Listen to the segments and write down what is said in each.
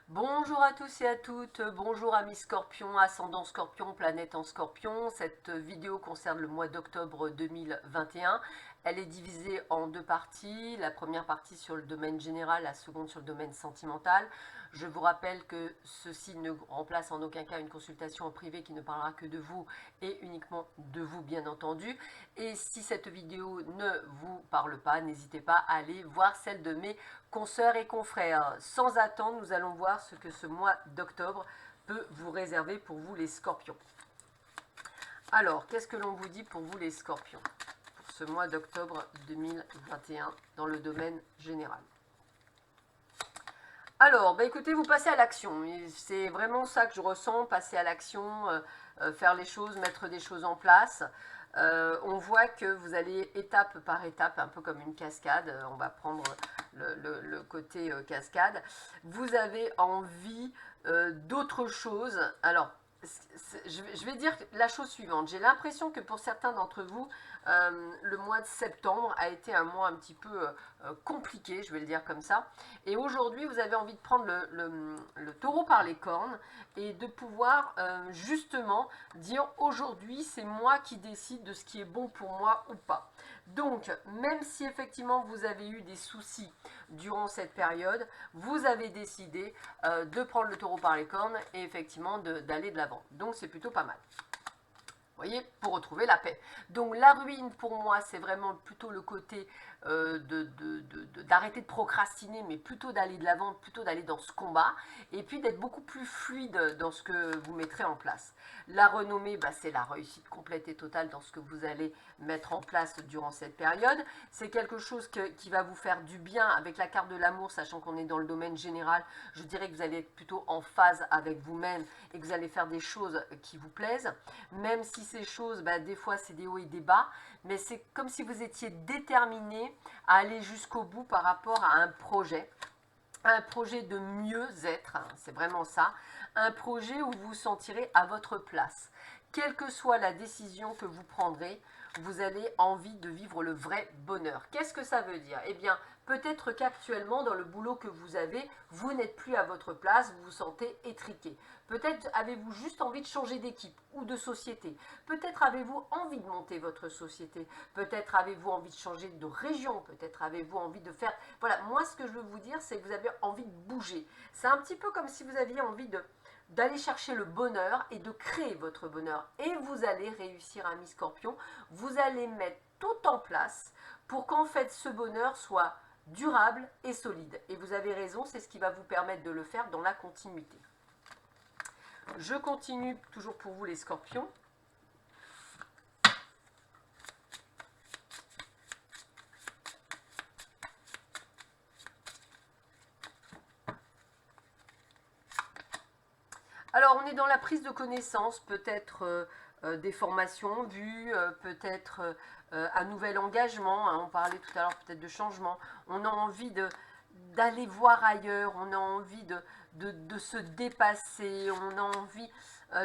Bonjour à tous et à toutes, bonjour amis Scorpion, ascendant Scorpion, planète en Scorpion. Cette vidéo concerne le mois d'octobre 2021. Elle est divisée en deux parties, la première partie sur le domaine général, la seconde sur le domaine sentimental. Je vous rappelle que ceci ne remplace en aucun cas une consultation en privé qui ne parlera que de vous et uniquement de vous bien entendu. Et si cette vidéo ne vous parle pas, n'hésitez pas à aller voir celle de mes consoeurs et confrères. Sans attendre, nous allons voir ce que ce mois d'octobre peut vous réserver pour vous les Scorpions. Alors, qu'est-ce que l'on vous dit pour vous les Scorpions pour ce mois d'octobre 2021 dans le domaine général? Alors, bah écoutez, vous passez à l'action. C'est vraiment ça que je ressens, passer à l'action, faire les choses, mettre des choses en place. On voit que vous allez étape par étape, un peu comme une cascade. On va prendre le côté cascade. Vous avez envie d'autre chose. Alors, je vais dire la chose suivante. J'ai l'impression que pour certains d'entre vous, le mois de septembre a été un mois un petit peu compliqué, je vais le dire comme ça. Et aujourd'hui, vous avez envie de prendre le taureau par les cornes et de pouvoir justement dire aujourd'hui, c'est moi qui décide de ce qui est bon pour moi ou pas. Donc, même si effectivement vous avez eu des soucis durant cette période, vous avez décidé de prendre le taureau par les cornes et effectivement d'aller de l'avant. Donc, c'est plutôt pas mal. Vous voyez, pour retrouver la paix. Donc la ruine pour moi, c'est vraiment plutôt le côté d'arrêter de procrastiner, mais plutôt d'aller de l'avant, plutôt d'aller dans ce combat, et puis d'être beaucoup plus fluide dans ce que vous mettrez en place. La renommée, bah, c'est la réussite complète et totale dans ce que vous allez mettre en place durant cette période. C'est quelque chose qui va vous faire du bien avec la carte de l'amour, sachant qu'on est dans le domaine général. Je dirais que vous allez être plutôt en phase avec vous-même et que vous allez faire des choses qui vous plaisent, même si ces choses, bah, des fois c'est des hauts et des bas, mais c'est comme si vous étiez déterminé à aller jusqu'au bout par rapport à un projet de mieux-être, hein, c'est vraiment ça, un projet où vous vous sentirez à votre place. Quelle que soit la décision que vous prendrez, vous avez envie de vivre le vrai bonheur. Qu'est-ce que ça veut dire? Eh bien, peut-être qu'actuellement, dans le boulot que vous avez, vous n'êtes plus à votre place, vous vous sentez étriqué. Peut-être avez-vous juste envie de changer d'équipe ou de société. Peut-être avez-vous envie de monter votre société. Peut-être avez-vous envie de changer de région. Peut-être avez-vous envie de faire... Voilà, moi ce que je veux vous dire, c'est que vous avez envie de bouger. C'est un petit peu comme si vous aviez envie d'aller chercher le bonheur et de créer votre bonheur. Et vous allez réussir, ami Scorpion. Vous allez mettre tout en place pour qu'en fait ce bonheur soit durable et solide. Et vous avez raison, c'est ce qui va vous permettre de le faire dans la continuité. Je continue toujours pour vous les Scorpions. Alors, on est dans la prise de connaissance, peut-être des formations vues, peut-être un nouvel engagement. Hein, on parlait tout à l'heure peut-être de changement. On a envie d'aller voir ailleurs, on a envie de se dépasser, on a envie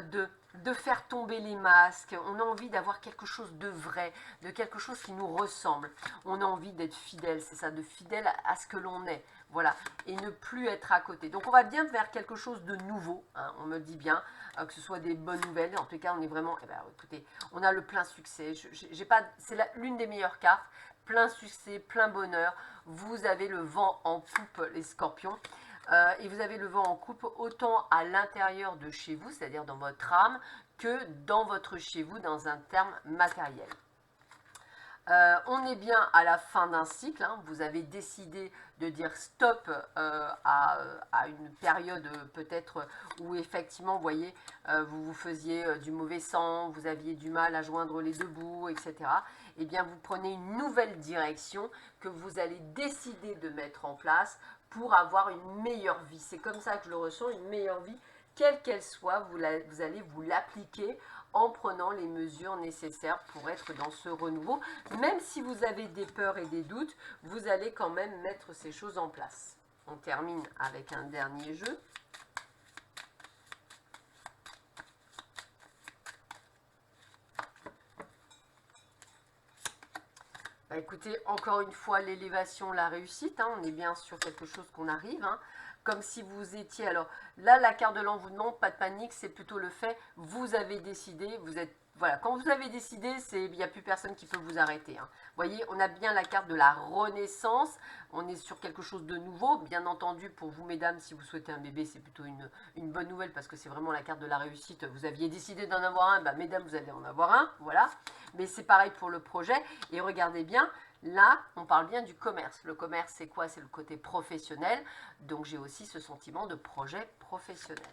de faire tomber les masques, on a envie d'avoir quelque chose de vrai, de quelque chose qui nous ressemble. On a envie d'être fidèle, c'est ça, de fidèle à ce que l'on est. Voilà, et ne plus être à côté. Donc on va bien vers quelque chose de nouveau, hein, on me dit bien, que ce soit des bonnes nouvelles. En tout cas, on est vraiment, eh ben, écoutez, on a le plein succès. C'est l'une des meilleures cartes, plein succès, plein bonheur. Vous avez le vent en poupe, les Scorpions. Et vous avez le vent en coupe autant à l'intérieur de chez vous, c'est-à-dire dans votre âme, que dans votre chez vous, dans un terme matériel. On est bien à la fin d'un cycle, hein. Vous avez décidé de dire stop à une période peut-être où effectivement, vous voyez, vous vous faisiez du mauvais sang, vous aviez du mal à joindre les deux bouts, etc. Eh bien, vous prenez une nouvelle direction que vous allez décider de mettre en place pour avoir une meilleure vie. C'est comme ça que je le ressens, une meilleure vie, quelle qu'elle soit, vous allez vous l'appliquer en prenant les mesures nécessaires pour être dans ce renouveau. Même si vous avez des peurs et des doutes, vous allez quand même mettre ces choses en place. On termine avec un dernier jeu. Bah, écoutez, encore une fois, l'élévation, la réussite, hein, on est bien sur quelque chose qu'on arrive, hein, comme si vous étiez, alors là, la carte de l'envoûtement, pas de panique, c'est plutôt le fait, vous avez décidé, vous êtes, voilà, quand vous avez décidé, il n'y a plus personne qui peut vous arrêter, hein. Vous voyez, on a bien la carte de la renaissance, on est sur quelque chose de nouveau, bien entendu, pour vous, mesdames, si vous souhaitez un bébé, c'est plutôt une bonne nouvelle, parce que c'est vraiment la carte de la réussite, vous aviez décidé d'en avoir un, bah, mesdames, vous allez en avoir un, voilà, mais c'est pareil pour le projet, et regardez bien, là, on parle bien du commerce. Le commerce, c'est quoi? C'est le côté professionnel. Donc, j'ai aussi ce sentiment de projet professionnel.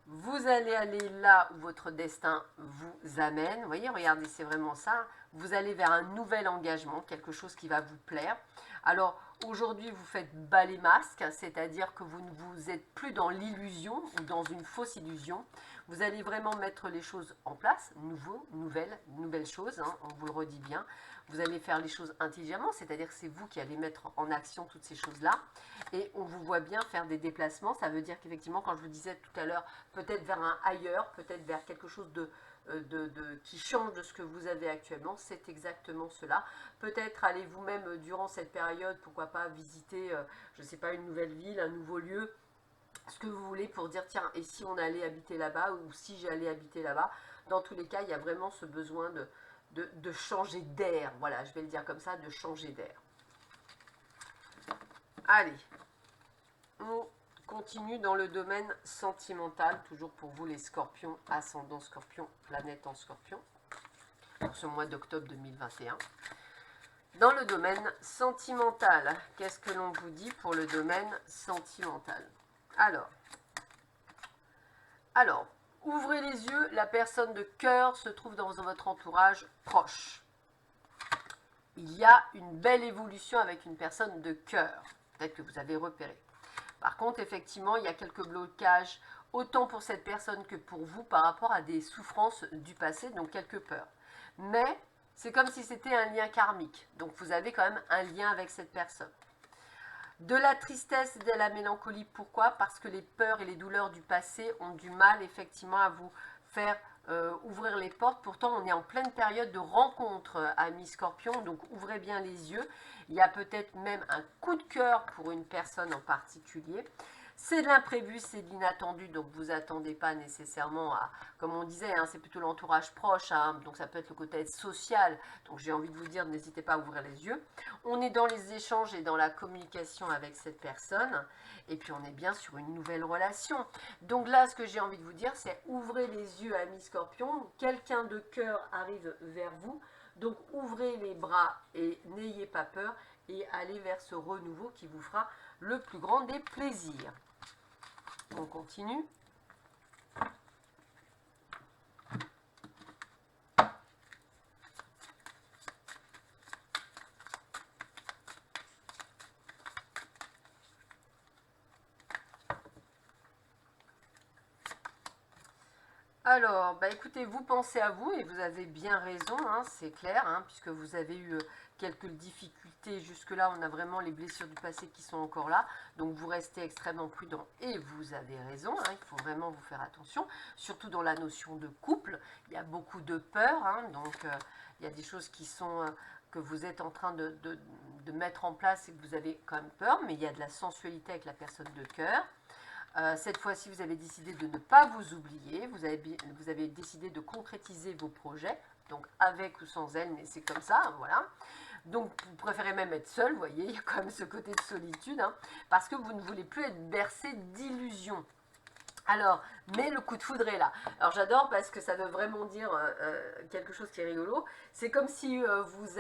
Vous allez aller là où votre destin vous amène. Vous voyez, regardez, c'est vraiment ça. Vous allez vers un nouvel engagement, quelque chose qui va vous plaire. Alors, aujourd'hui, vous faites bas les masques, c'est-à-dire que vous ne vous êtes plus dans l'illusion ou dans une fausse illusion. Vous allez vraiment mettre les choses en place, nouvelles choses, hein, on vous le redit bien. Vous allez faire les choses intelligemment, c'est-à-dire que c'est vous qui allez mettre en action toutes ces choses-là. Et on vous voit bien faire des déplacements. Ça veut dire qu'effectivement, quand je vous disais tout à l'heure, peut-être vers un ailleurs, peut-être vers quelque chose qui change de ce que vous avez actuellement, c'est exactement cela. Peut-être allez vous-même, durant cette période, pourquoi pas visiter, je ne sais pas, une nouvelle ville, un nouveau lieu, ce que vous voulez pour dire, tiens, et si on allait habiter là-bas, ou si j'allais habiter là-bas. Dans tous les cas, il y a vraiment ce besoin de changer d'air. Voilà, je vais le dire comme ça, de changer d'air. Allez, on continue dans le domaine sentimental, toujours pour vous les scorpions, ascendant scorpion, planète en scorpion, pour ce mois d'octobre 2021. Dans le domaine sentimental, qu'est-ce que l'on vous dit pour le domaine sentimental? Alors, ouvrez les yeux, la personne de cœur se trouve dans votre entourage proche. Il y a une belle évolution avec une personne de cœur, peut-être que vous avez repéré. Par contre, effectivement, il y a quelques blocages, autant pour cette personne que pour vous, par rapport à des souffrances du passé, donc quelques peurs. Mais c'est comme si c'était un lien karmique, donc vous avez quand même un lien avec cette personne. De la tristesse et de la mélancolie, pourquoi? Parce que les peurs et les douleurs du passé ont du mal effectivement à vous faire ouvrir les portes. Pourtant, on est en pleine période de rencontre, amis Scorpion, donc ouvrez bien les yeux. Il y a peut-être même un coup de cœur pour une personne en particulier. C'est de l'imprévu, c'est de l'inattendu, donc vous attendez pas nécessairement à, comme on disait, hein, c'est plutôt l'entourage proche, hein, donc ça peut être le côté social, donc j'ai envie de vous dire, n'hésitez pas à ouvrir les yeux. On est dans les échanges et dans la communication avec cette personne, et puis on est bien sur une nouvelle relation. Donc là, ce que j'ai envie de vous dire, c'est ouvrez les yeux, amis Scorpion, quelqu'un de cœur arrive vers vous, donc ouvrez les bras et n'ayez pas peur, et allez vers ce renouveau qui vous fera le plus grand des plaisirs. On continue. Alors, bah écoutez, vous pensez à vous et vous avez bien raison, hein, c'est clair, hein, puisque vous avez eu quelques difficultés jusque-là, on a vraiment les blessures du passé qui sont encore là, donc vous restez extrêmement prudent et vous avez raison, hein, il faut vraiment vous faire attention, surtout dans la notion de couple, il y a beaucoup de peur, hein, donc il y a des choses qui sont... que vous êtes en train de mettre en place et que vous avez quand même peur, mais il y a de la sensualité avec la personne de cœur. Cette fois-ci, vous avez décidé de ne pas vous oublier, vous avez décidé de concrétiser vos projets, donc avec ou sans elle, mais c'est comme ça, hein, voilà. Donc, vous préférez même être seul, vous voyez, il y a quand même ce côté de solitude, hein, parce que vous ne voulez plus être bercé d'illusions. Alors, mais le coup de foudre est là. Alors j'adore parce que ça veut vraiment dire quelque chose qui est rigolo. C'est comme si vous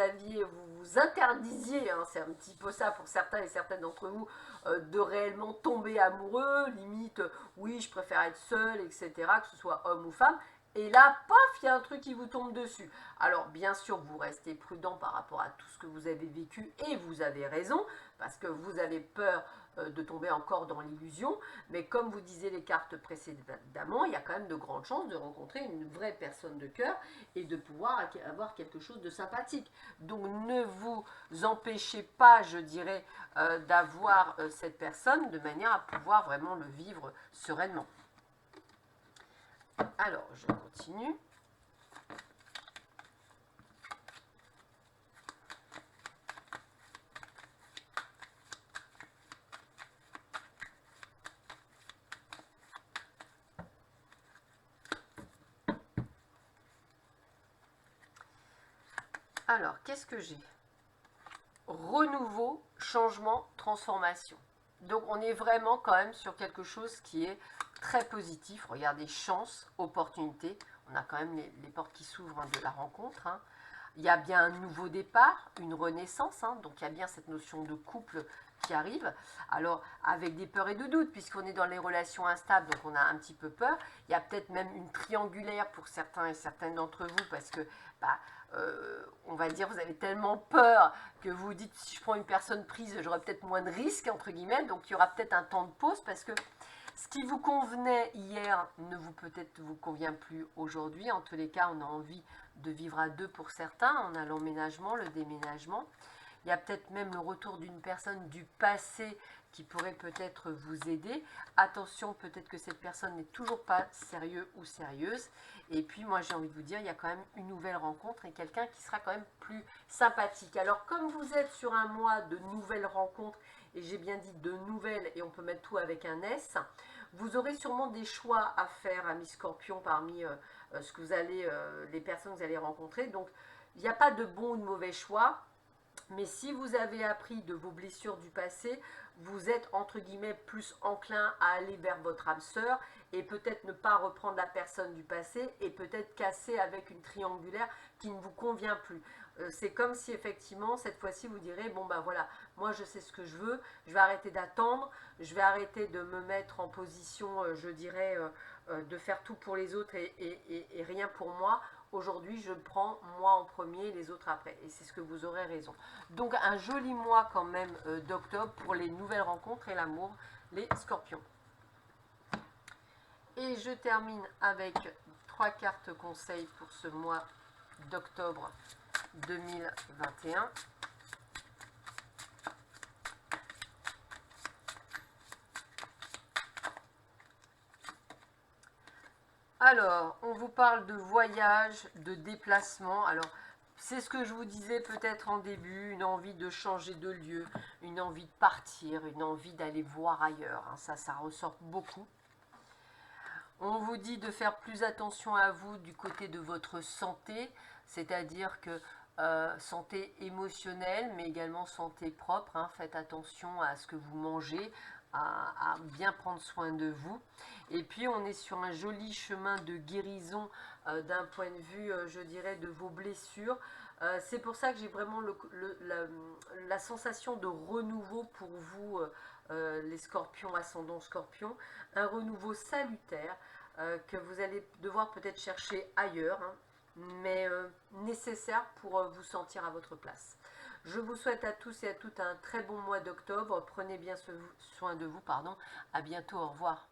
vous interdisiez, hein, c'est un petit peu ça pour certains et certaines d'entre vous, de réellement tomber amoureux, limite, oui, je préfère être seul, etc., que ce soit homme ou femme. Et là, paf, il y a un truc qui vous tombe dessus. Alors, bien sûr, vous restez prudent par rapport à tout ce que vous avez vécu, et vous avez raison, parce que vous avez peur de tomber encore dans l'illusion, mais comme vous disiez les cartes précédemment, il y a quand même de grandes chances de rencontrer une vraie personne de cœur et de pouvoir avoir quelque chose de sympathique. Donc ne vous empêchez pas, je dirais, d'avoir cette personne de manière à pouvoir vraiment le vivre sereinement. Alors, je continue. Alors, qu'est-ce que j'ai? Renouveau, changement, transformation. Donc, on est vraiment quand même sur quelque chose qui est très positif. Regardez, chance, opportunité. On a quand même les portes qui s'ouvrent de la rencontre. Il y a bien un nouveau départ, une renaissance. Donc, il y a bien cette notion de couple qui arrive. Alors, avec des peurs et de doutes, puisqu'on est dans les relations instables, donc on a un petit peu peur. Il y a peut-être même une triangulaire pour certains et certaines d'entre vous, parce que, on va dire, vous avez tellement peur que vous vous dites, si je prends une personne prise, j'aurai peut-être moins de risques, entre guillemets. Donc, il y aura peut-être un temps de pause, parce que ce qui vous convenait hier ne vous peut-être vous convient plus aujourd'hui. En tous les cas, on a envie de vivre à deux pour certains. On a l'emménagement, le déménagement. Il y a peut-être même le retour d'une personne du passé qui pourrait peut-être vous aider. Attention, peut-être que cette personne n'est toujours pas sérieux ou sérieuse. Et puis, moi, j'ai envie de vous dire, il y a quand même une nouvelle rencontre et quelqu'un qui sera quand même plus sympathique. Alors, comme vous êtes sur un mois de nouvelles rencontres, et j'ai bien dit de nouvelles, et on peut mettre tout avec un S, vous aurez sûrement des choix à faire, amis Scorpion, parmi ce que vous allez, les personnes que vous allez rencontrer. Donc, il n'y a pas de bon ou de mauvais choix. Mais si vous avez appris de vos blessures du passé, vous êtes entre guillemets plus enclin à aller vers votre âme sœur et peut-être ne pas reprendre la personne du passé et peut-être casser avec une triangulaire qui ne vous convient plus. C'est comme si effectivement cette fois-ci vous direz bon ben voilà, moi je sais ce que je veux, je vais arrêter d'attendre, je vais arrêter de me mettre en position, je dirais, de faire tout pour les autres et rien pour moi. Aujourd'hui, je prends moi en premier, les autres après. Et c'est ce que vous aurez raison. Donc, un joli mois quand même d'octobre pour les nouvelles rencontres et l'amour, les scorpions. Et je termine avec 3 cartes conseils pour ce mois d'octobre 2021. Alors, on vous parle de voyage, de déplacement. Alors, c'est ce que je vous disais peut-être en début, une envie de changer de lieu, une envie de partir, une envie d'aller voir ailleurs. Ça ressort beaucoup. On vous dit de faire plus attention à vous du côté de votre santé, c'est-à-dire que santé émotionnelle, mais également santé propre. Faites attention à ce que vous mangez, à bien prendre soin de vous. Et puis, on est sur un joli chemin de guérison d'un point de vue, je dirais, de vos blessures. C'est pour ça que j'ai vraiment la sensation de renouveau pour vous, les scorpions, ascendant scorpion. Un renouveau salutaire que vous allez devoir peut-être chercher ailleurs, mais nécessaire pour vous sentir à votre place. Je vous souhaite à tous et à toutes un très bon mois d'octobre. Prenez bien soin de vous. À bientôt. Au revoir.